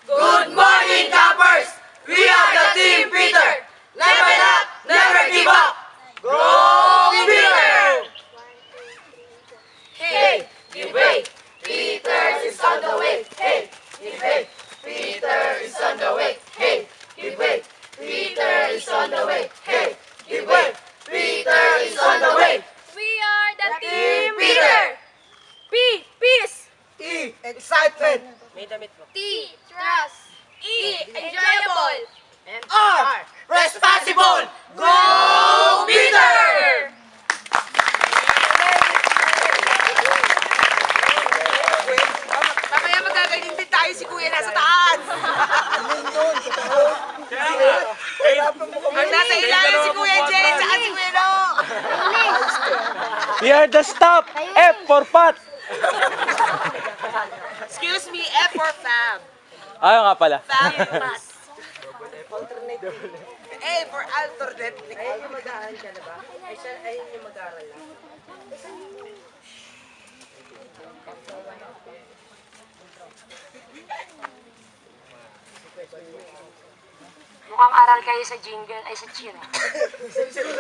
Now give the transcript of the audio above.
Good morning, Cappers! We are the Team Peter! Level up, never give up! Go Peter! Hey, give way! Peter is on the way! Hey, give way! Peter is on the way! Hey, give way! Peter is on the way! Hey, give way! Peter is on the way! We are the Team Peter! P. Peace. E. Excitement. T. Trust. E. Enjoyable. R. Responsible! Go Peter! Mamaya magaganyan din tayo si Kuya nasa taas. Ang nasa ilalim si Kuya Jay at si Kuya No. We are the stop. F for pot. Excuse me, F for fab. Ayaw nga pala. Fab pass. A for alternate. Ayun yung mag-aaral ka na ba? Ayun yung mag-aaral lang. Mukhang aral kayo sa jingle, ay sa cheer.